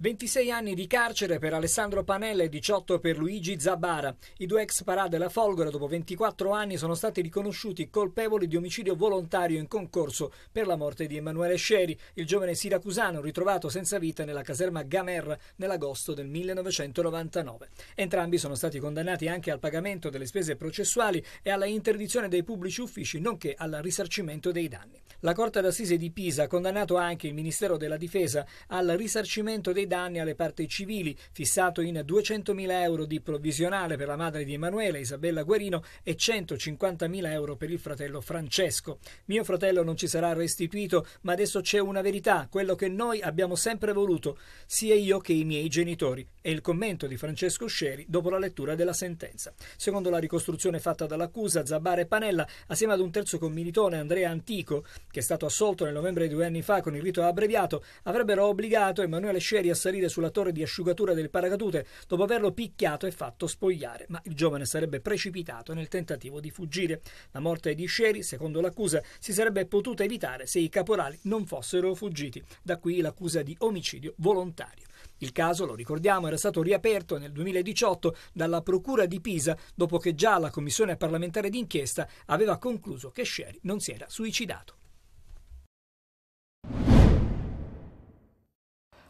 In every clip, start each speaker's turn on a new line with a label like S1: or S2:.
S1: 26 anni di carcere per Alessandro Panella e 18 per Luigi Zabara. I due ex parà della Folgora, dopo 24 anni, sono stati riconosciuti colpevoli di omicidio volontario in concorso per la morte di Emanuele Sceri, il giovane siracusano ritrovato senza vita nella caserma Gamerra nell'agosto del 1999. Entrambi sono stati condannati anche al pagamento delle spese processuali e alla interdizione dei pubblici uffici, nonché al risarcimento dei danni. La Corte d'Assise di Pisa ha condannato anche il Ministero della Difesa al risarcimento dei danni alle parti civili, fissato in 200.000 euro di provvisionale per la madre di Emanuele, Isabella Guerino, e 150.000 euro per il fratello Francesco. Mio fratello non ci sarà restituito, ma adesso c'è una verità, quello che noi abbiamo sempre voluto, sia io che i miei genitori. È il commento di Francesco Sceri dopo la lettura della sentenza. Secondo la ricostruzione fatta dall'accusa, Zabara e Panella, assieme ad un terzo commilitone, Andrea Antico, che è stato assolto nel novembre di 2 anni fa con il rito abbreviato, avrebbero obbligato Emanuele Sceri a salire sulla torre di asciugatura del paracadute dopo averlo picchiato e fatto spogliare, ma il giovane sarebbe precipitato nel tentativo di fuggire. La morte di Sceri, secondo l'accusa, si sarebbe potuta evitare se i caporali non fossero fuggiti. Da qui l'accusa di omicidio volontario. Il caso, lo ricordiamo, era stato riaperto nel 2018 dalla Procura di Pisa dopo che già la Commissione parlamentare d'inchiesta aveva concluso che Sceri non si era suicidato.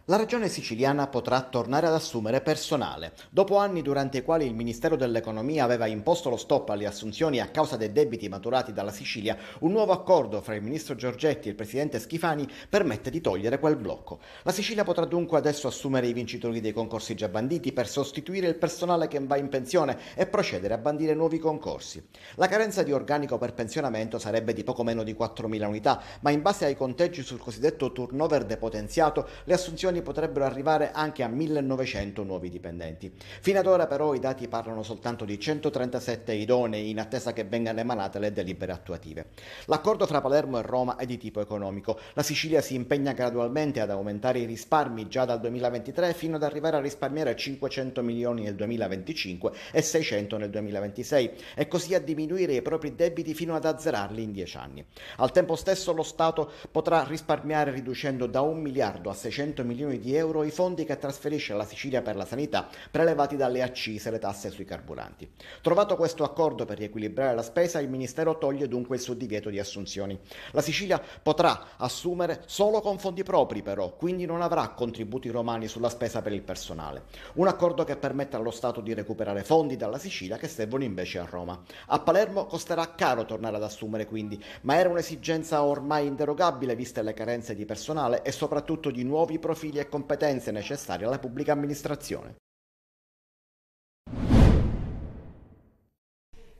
S2: La regione siciliana potrà tornare ad assumere personale. Dopo anni durante i quali il Ministero dell'Economia aveva imposto lo stop alle assunzioni a causa dei debiti maturati dalla Sicilia, un nuovo accordo fra il ministro Giorgetti e il presidente Schifani permette di togliere quel blocco. La Sicilia potrà dunque adesso assumere i vincitori dei concorsi già banditi per sostituire il personale che va in pensione e procedere a bandire nuovi concorsi. La carenza di organico per pensionamento sarebbe di poco meno di 4.000 unità, ma in base ai conteggi sul cosiddetto turnover depotenziato, le assunzioni potrebbero arrivare anche a 1.900 nuovi dipendenti. Fino ad ora però i dati parlano soltanto di 137 idonei in attesa che vengano emanate le delibere attuative. L'accordo fra Palermo e Roma è di tipo economico. La Sicilia si impegna gradualmente ad aumentare i risparmi già dal 2023 fino ad arrivare a risparmiare 500 milioni nel 2025 e 600 nel 2026 e così a diminuire i propri debiti fino ad azzerarli in 10 anni. Al tempo stesso lo Stato potrà risparmiare riducendo da 1 miliardo a 600 milioni di euro i fondi che trasferisce alla Sicilia per la sanità prelevati dalle accise e le tasse sui carburanti. Trovato questo accordo per riequilibrare la spesa, il Ministero toglie dunque il suo divieto di assunzioni. La Sicilia potrà assumere solo con fondi propri però, quindi non avrà contributi romani sulla spesa per il personale. Un accordo che permette allo Stato di recuperare fondi dalla Sicilia che servono invece a Roma. A Palermo costerà caro tornare ad assumere quindi, ma era un'esigenza ormai inderogabile viste le carenze di personale e soprattutto di nuovi profili e competenze necessarie alla pubblica amministrazione.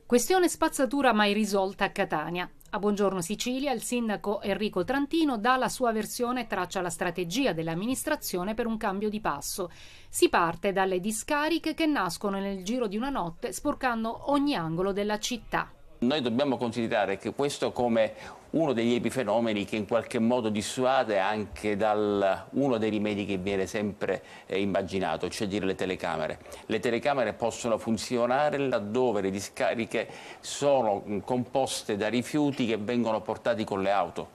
S3: Questione spazzatura mai risolta a Catania. A Buongiorno Sicilia il sindaco Enrico Trantino dà la sua versione e traccia la strategia dell'amministrazione per un cambio di passo. Si parte dalle discariche che nascono nel giro di una notte sporcando ogni angolo della città.
S4: Noi dobbiamo considerare che questo come uno degli epifenomeni che in qualche modo dissuade anche da uno dei rimedi che viene sempre immaginato, cioè dire le telecamere. Le telecamere possono funzionare laddove le discariche sono composte da rifiuti che vengono portati con le auto.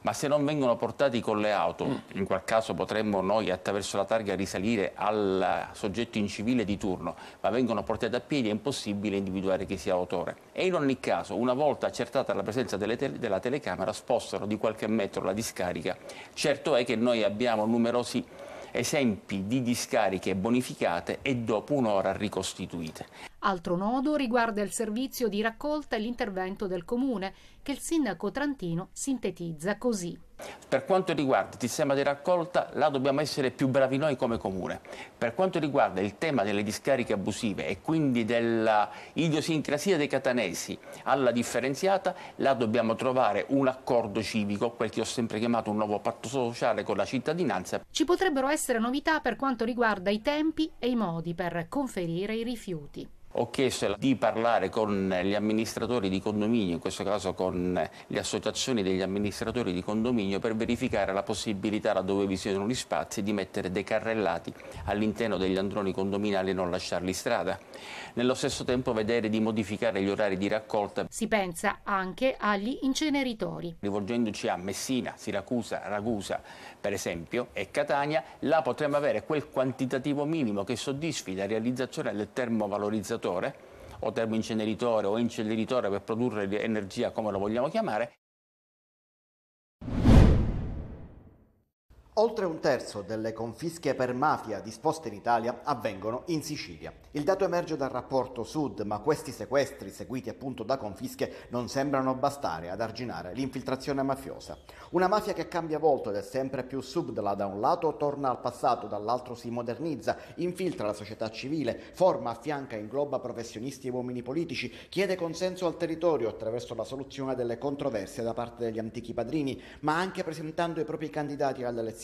S4: Ma se non vengono portati con le auto, in quel caso potremmo noi attraverso la targa risalire al soggetto incivile di turno, ma vengono portati a piedi, è impossibile individuare chi sia autore. E in ogni caso, una volta accertata la presenza della telecamera, spostano di qualche metro la discarica. Certo è che noi abbiamo numerosi esempi di discariche bonificate e dopo un'ora ricostituite.
S3: Altro nodo riguarda il servizio di raccolta e l'intervento del comune, che il sindaco Trantino sintetizza così.
S4: Per quanto riguarda il sistema di raccolta, là dobbiamo essere più bravi noi come comune. Per quanto riguarda il tema delle discariche abusive e quindi della idiosincrasia dei catanesi alla differenziata, là dobbiamo trovare un accordo civico, quel che ho sempre chiamato un nuovo patto sociale con la cittadinanza.
S3: Ci potrebbero essere novità per quanto riguarda i tempi e i modi per conferire i rifiuti.
S4: Ho chiesto di parlare con gli amministratori di condominio, in questo caso con le associazioni degli amministratori di condominio, per verificare la possibilità, laddove vi siano gli spazi, di mettere dei carrellati all'interno degli androni condominiali e non lasciarli in strada. Nello stesso tempo vedere di modificare gli orari di raccolta.
S3: Si pensa anche agli inceneritori.
S4: Rivolgendoci a Messina, Siracusa, Ragusa per esempio e Catania, là potremmo avere quel quantitativo minimo che soddisfi la realizzazione del termovalorizzatore o termoinceneritore o inceneritore, per produrre energia, come lo vogliamo chiamare.
S2: Oltre un terzo delle confische per mafia disposte in Italia avvengono in Sicilia. Il dato emerge dal rapporto Sud, ma questi sequestri, seguiti appunto da confische, non sembrano bastare ad arginare l'infiltrazione mafiosa. Una mafia che cambia volto ed è sempre più subdola: da un lato torna al passato, dall'altro si modernizza, infiltra la società civile, forma, affianca, ingloba professionisti e uomini politici, chiede consenso al territorio attraverso la soluzione delle controversie da parte degli antichi padrini, ma anche presentando i propri candidati alle elezioni.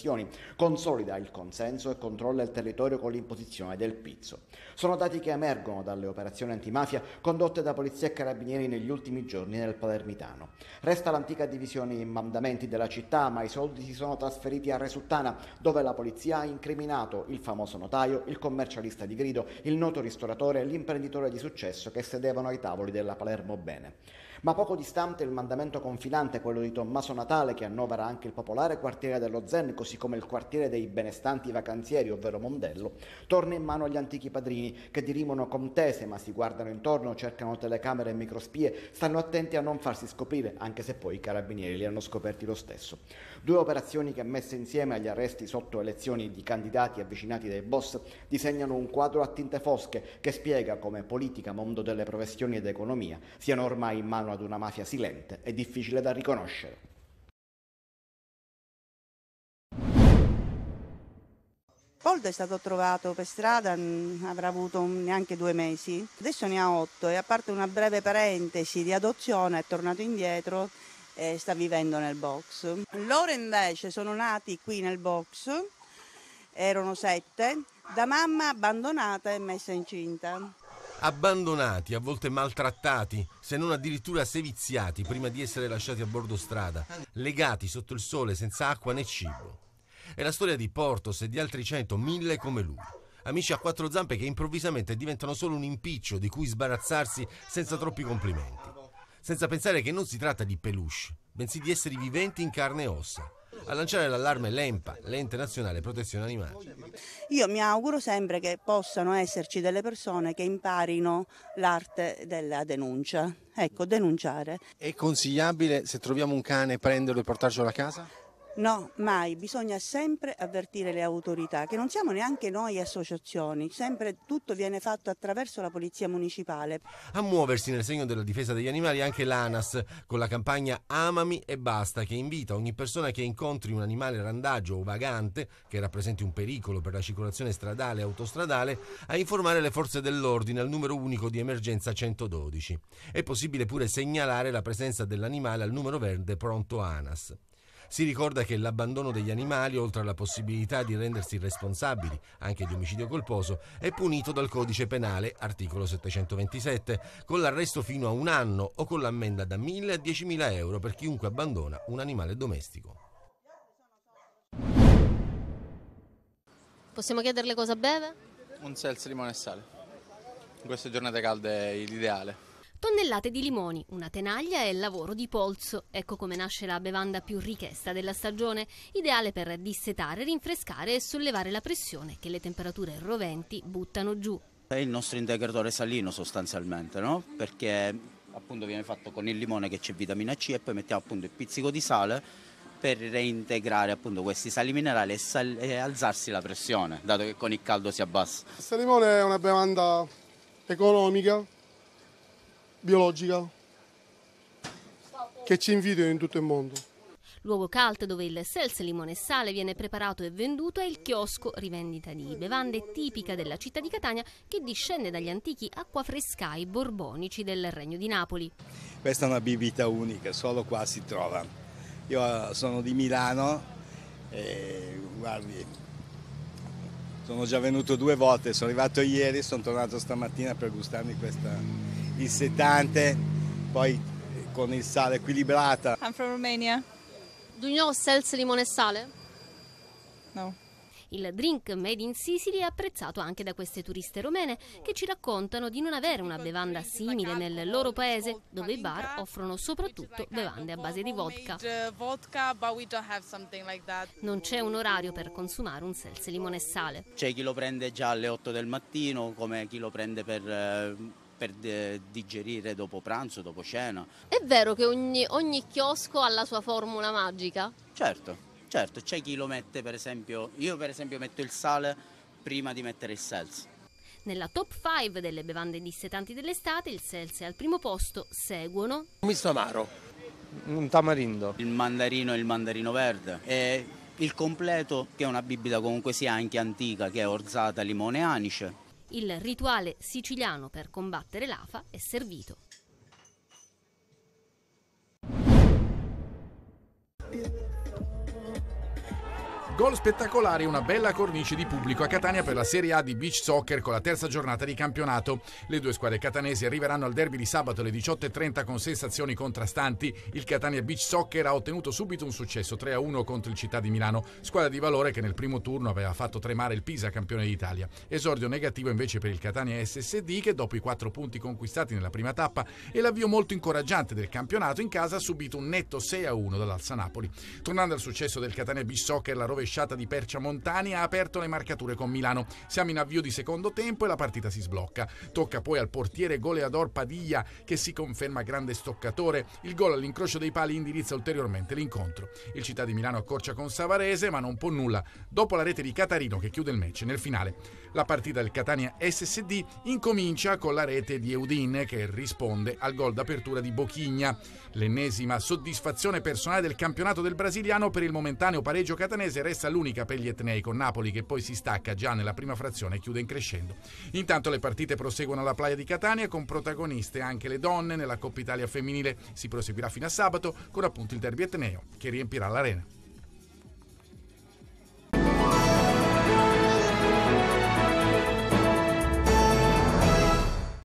S2: Consolida il consenso e controlla il territorio con l'imposizione del pizzo. Sono dati che emergono dalle operazioni antimafia condotte da polizia e carabinieri negli ultimi giorni nel Palermitano. Resta l'antica divisione in mandamenti della città, ma i soldi si sono trasferiti a Resuttana, dove la polizia ha incriminato il famoso notaio, il commercialista di grido, il noto ristoratore e l'imprenditore di successo che sedevano ai tavoli della Palermo Bene. Ma poco distante il mandamento confinante, quello di Tommaso Natale, che annovera anche il popolare quartiere dello Zen, così come il quartiere dei benestanti vacanzieri, ovvero Mondello, torna in mano agli antichi padrini, che dirimono contese, ma si guardano intorno, cercano telecamere e microspie, stanno attenti a non farsi scoprire, anche se poi i carabinieri li hanno scoperti lo stesso. Due operazioni che, messe insieme agli arresti sotto elezioni di candidati avvicinati dai boss, disegnano un quadro a tinte fosche che spiega come politica, mondo delle professioni ed economia siano ormai in mano ad una mafia silente e difficile da riconoscere.
S5: Poldo è stato trovato per strada, avrà avuto neanche 2 mesi, adesso ne ha 8 e, a parte una breve parentesi di adozione, è tornato indietro e sta vivendo nel box. Loro invece sono nati qui nel box, erano 7, da mamma abbandonata e messa incinta.
S6: Abbandonati, a volte maltrattati, se non addirittura seviziati prima di essere lasciati a bordo strada, legati sotto il sole senza acqua né cibo. È la storia di Portos e di altri 100, 1000 come lui. Amici a 4 zampe che improvvisamente diventano solo un impiccio di cui sbarazzarsi senza troppi complimenti. Senza pensare che non si tratta di peluche, bensì di esseri viventi in carne e ossa. A lanciare l'allarme l'ENPA, l'Ente Nazionale Protezione Animali.
S5: Io mi auguro sempre che possano esserci delle persone che imparino l'arte della denuncia. Ecco, denunciare.
S7: È consigliabile, se troviamo un cane, prenderlo e portarcelo a casa?
S5: No, mai, bisogna sempre avvertire le autorità, che non siamo neanche noi associazioni, sempre tutto viene fatto attraverso la polizia municipale.
S6: A muoversi nel segno della difesa degli animali anche l'ANAS, con la campagna Amami e Basta, che invita ogni persona che incontri un animale randagio o vagante, che rappresenti un pericolo per la circolazione stradale e autostradale, a informare le forze dell'ordine al numero unico di emergenza 112. È possibile pure segnalare la presenza dell'animale al numero verde pronto ANAS. Si ricorda che l'abbandono degli animali, oltre alla possibilità di rendersi responsabili anche di omicidio colposo, è punito dal Codice Penale, articolo 727, con l'arresto fino a 1 anno o con l'ammenda da 1.000 a 10.000 euro per chiunque abbandona un animale domestico.
S8: Possiamo chiederle cosa beve?
S9: Un seltz, limone e sale. In queste giornate calde è l'ideale.
S8: Tonnellate di limoni, una tenaglia e il lavoro di polso. Ecco come nasce la bevanda più richiesta della stagione, ideale per dissetare, rinfrescare e sollevare la pressione che le temperature roventi buttano giù.
S10: È il nostro integratore salino sostanzialmente, no? Perché appunto viene fatto con il limone, che c'è vitamina C, e poi mettiamo appunto il pizzico di sale per reintegrare appunto questi sali minerali e alzarsi la pressione, dato che con il caldo si abbassa.
S11: Questo limone è una bevanda economica, biologica, che ci invidiano in tutto il mondo.
S8: Luogo cult dove il seltz, limone e sale viene preparato e venduto è il chiosco, rivendita di bevande tipica della città di Catania, che discende dagli antichi acquafrescai borbonici del Regno di Napoli.
S12: Questa è una bibita unica, solo qua si trova. Io sono di Milano e guardi, Sono già venuto 2 volte, sono arrivato ieri, sono tornato stamattina per gustarmi il settante, poi con il sale equilibrata.
S13: I'm from Romania.
S8: Do you know seltz, limone e sale?
S13: No.
S8: Il drink made in Sicily è apprezzato anche da queste turiste romene che ci raccontano di non avere una bevanda simile nel loro paese, dove i bar offrono soprattutto bevande a base di vodka. Non c'è un orario per consumare un seltz, limone e sale.
S10: C'è chi lo prende già alle 8 del mattino, come chi lo prende per digerire dopo pranzo, dopo cena.
S8: È vero che ogni chiosco ha la sua formula magica?
S10: Certo, c'è chi lo mette, per esempio, io per esempio metto il sale prima di mettere il seltz.
S8: Nella top 5 delle bevande dissetanti dell'estate il seltz è al primo posto, seguono
S7: Un misto amaro, un tamarindo,
S10: il mandarino e il mandarino verde e il completo, che è una bibita comunque sia anche antica, che è orzata, limone e anice.
S8: il rituale siciliano per combattere l'afa è servito.
S14: Gol spettacolari e una bella cornice di pubblico a Catania per la Serie A di beach soccer con la terza giornata di campionato. Le due squadre catanesi arriveranno al derby di sabato alle 18:30 con sensazioni contrastanti. Il Catania Beach Soccer ha ottenuto subito un successo 3-1 contro il Città di Milano, squadra di valore che nel primo turno aveva fatto tremare il Pisa, campione d'Italia. Esordio negativo invece per il Catania SSD che dopo i 4 punti conquistati nella prima tappa e l'avvio molto incoraggiante del campionato in casa ha subito un netto 6-1 dall'Alza Napoli. Tornando al successo del Catania Beach Soccer, la rovesciata di Percia Montani ha aperto le marcature con Milano. Siamo in avvio di secondo tempo e la partita si sblocca. Tocca poi al portiere goleador Padilla che si conferma grande stoccatore. Il gol all'incrocio dei pali indirizza ulteriormente l'incontro. Il Città di Milano accorcia con Savarese ma non può nulla dopo la rete di Catarino che chiude il match. Nel finale la partita del Catania SSD incomincia con la rete di Eudin che risponde al gol d'apertura di Bochigna. L'ennesima soddisfazione personale del campionato del brasiliano. Per il momentaneo pareggio catanese resta l'unica per gli etnei con Napoli che poi si stacca già nella prima frazione e chiude in crescendo. Intanto le partite proseguono alla Playa di Catania con protagoniste anche le donne nella Coppa Italia femminile. Si proseguirà fino a sabato con appunto il derby etneo che riempirà l'arena.